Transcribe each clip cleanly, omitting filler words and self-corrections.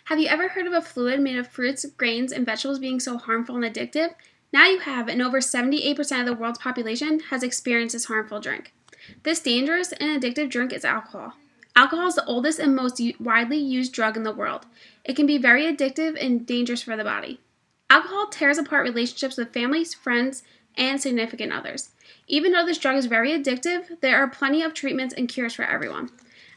Have you ever heard of a fluid made of fruits, grains, and vegetables being so harmful and addictive? Now you have, and over 78% of the world's population has experienced this harmful drink. This dangerous and addictive drink is alcohol. Alcohol is the oldest and most widely used drug in the world. It can be very addictive and dangerous for the body. Alcohol tears apart relationships with families, friends, and significant others. Even though this drug is very addictive, there are plenty of treatments and cures for everyone.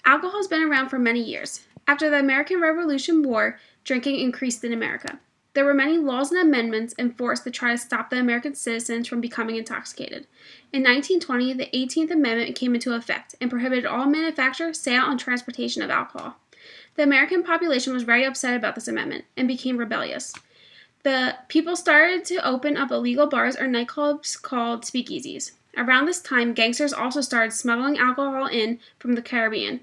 Alcohol has been around for many years. After the American Revolution War, drinking increased in America. There were many laws and amendments enforced to try to stop the American citizens from becoming intoxicated. In 1920, the 18th Amendment came into effect and prohibited all manufacture, sale, and transportation of alcohol. The American population was very upset about this amendment and became rebellious. The people started to open up illegal bars or nightclubs called speakeasies. Around this time, gangsters also started smuggling alcohol in from the Caribbean.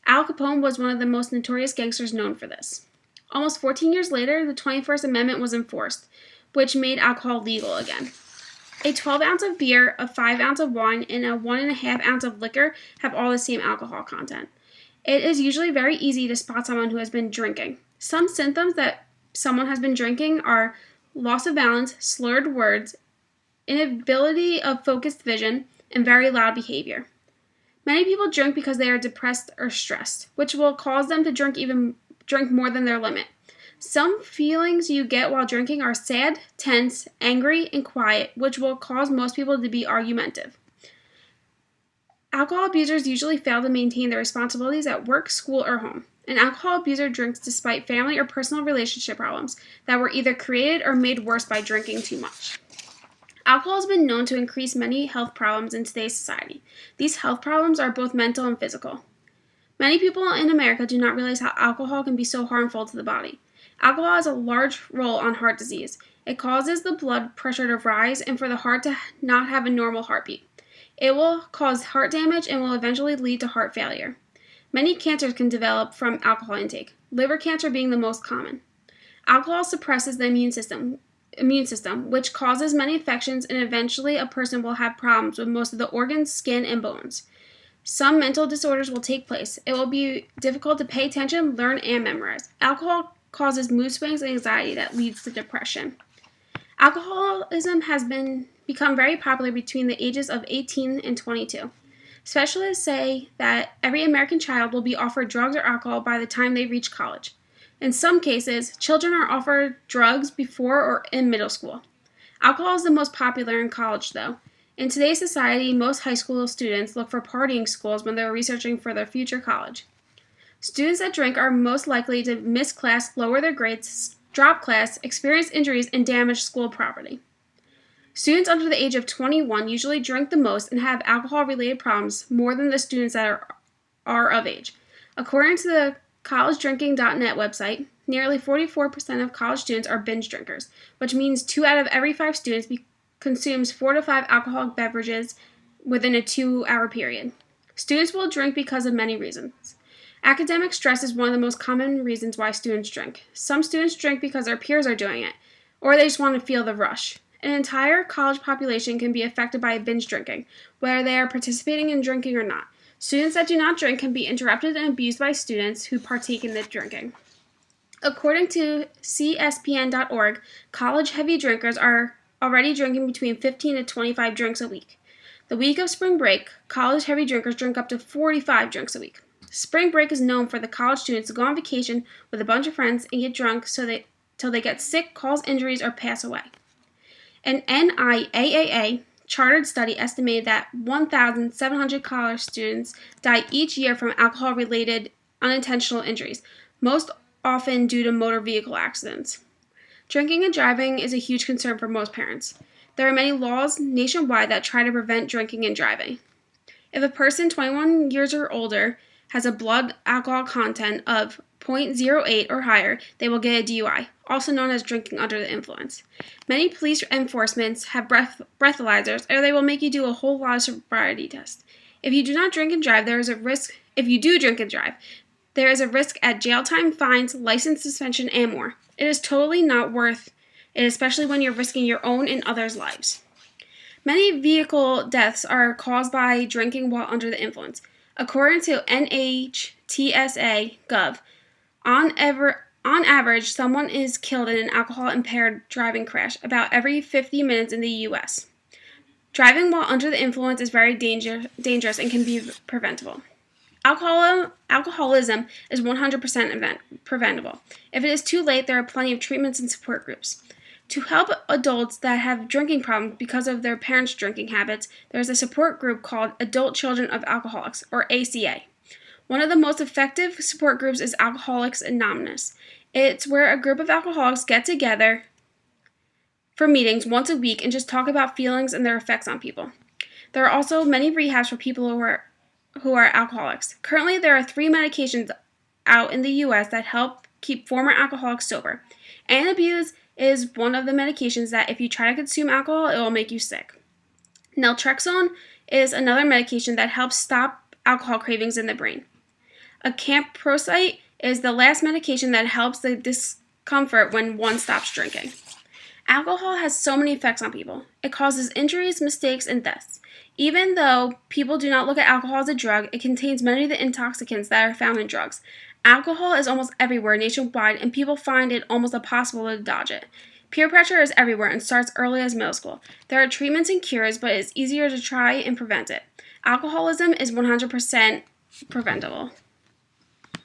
Al Capone was one of the most notorious gangsters known for this. Almost 14 years later, the 21st Amendment was enforced, which made alcohol legal again. A 12 ounce of beer, a 5 ounce of wine, and a 1.5 ounce of liquor have all the same alcohol content. It is usually very easy to spot someone who has been drinking. Some symptoms that someone has been drinking are loss of balance, slurred words, inability of focused vision, and very loud behavior. Many people drink because they are depressed or stressed, which will cause them to drink more than their limit. Some feelings you get while drinking are sad, tense, angry, and quiet, which will cause most people to be argumentative. Alcohol abusers usually fail to maintain their responsibilities at work, school, or home. An alcohol abuser drinks despite family or personal relationship problems that were either created or made worse by drinking too much. Alcohol has been known to increase many health problems in today's society. These health problems are both mental and physical. Many people in America do not realize how alcohol can be so harmful to the body. Alcohol has a large role on heart disease. It causes the blood pressure to rise and for the heart to not have a normal heartbeat. It will cause heart damage and will eventually lead to heart failure. Many cancers can develop from alcohol intake, liver cancer being the most common. Alcohol suppresses the immune system, which causes many infections, and eventually a person will have problems with most of the organs, skin, and bones. Some mental disorders will take place. It will be difficult to pay attention, learn, and memorize. Alcohol causes mood swings and anxiety that leads to depression. Alcoholism has become very popular between the ages of 18 and 22. Specialists say that every American child will be offered drugs or alcohol by the time they reach college. In some cases, children are offered drugs before or in middle school. Alcohol is the most popular in college, though. In today's society, most high school students look for partying schools when they're researching for their future college. Students that drink are most likely to miss class, lower their grades, drop class, experience injuries, and damage school property. Students under the age of 21 usually drink the most and have alcohol-related problems more than the students that are of age. According to the collegedrinking.net website, nearly 44% of college students are binge drinkers, which means 2 out of every 5 students consumes 4 to 5 alcoholic beverages within a 2-hour period. Students will drink because of many reasons. Academic stress is one of the most common reasons why students drink. Some students drink because their peers are doing it, or they just want to feel the rush. An entire college population can be affected by binge drinking, whether they are participating in drinking or not. Students that do not drink can be interrupted and abused by students who partake in the drinking. According to CSPN.org, college heavy drinkers are already drinking between 15 to 25 drinks a week. The week of spring break, college heavy drinkers drink up to 45 drinks a week. Spring break is known for the college students to go on vacation with a bunch of friends and get drunk till they get sick, cause injuries, or pass away. An NIAAA chartered study estimated that 1,700 college students die each year from alcohol-related unintentional injuries, most often due to motor vehicle accidents. Drinking and driving is a huge concern for most parents. There are many laws nationwide that try to prevent drinking and driving. If a person 21 years or older has a blood alcohol content of 0.08 or higher, they will get a DUI, also known as drinking under the influence. Many police enforcements have breathalyzers, or they will make you do a whole lot of sobriety tests. If you do not drink and drive, there is a risk. If you do drink and drive, there is a risk at jail time, fines, license suspension, and more. It is totally not worth it, especially when you're risking your own and others' lives. Many vehicle deaths are caused by drinking while under the influence. According to NHTSA.gov, on On average, someone is killed in an alcohol-impaired driving crash about every 50 minutes in the U.S. Driving while under the influence is very dangerous and can be preventable. Alcoholism is 100% preventable. If it is too late, there are plenty of treatments and support groups. To help adults that have drinking problems because of their parents' drinking habits, there is a support group called Adult Children of Alcoholics, or ACA. One of the most effective support groups is Alcoholics Anonymous. It's where a group of alcoholics get together for meetings once a week and just talk about feelings and their effects on people. There are also many rehabs for people who are alcoholics. Currently, there are 3 medications out in the U.S. that help keep former alcoholics sober. Antabuse is one of the medications that if you try to consume alcohol, it will make you sick. Naltrexone is another medication that helps stop alcohol cravings in the brain. Acamprosate is the last medication that helps the discomfort when one stops drinking. Alcohol has so many effects on people. It causes injuries, mistakes, and deaths. Even though people do not look at alcohol as a drug, it contains many of the intoxicants that are found in drugs. Alcohol is almost everywhere nationwide, and people find it almost impossible to dodge it. Peer pressure is everywhere and starts early as middle school. There are treatments and cures, but it's easier to try and prevent it. Alcoholism is 100% preventable.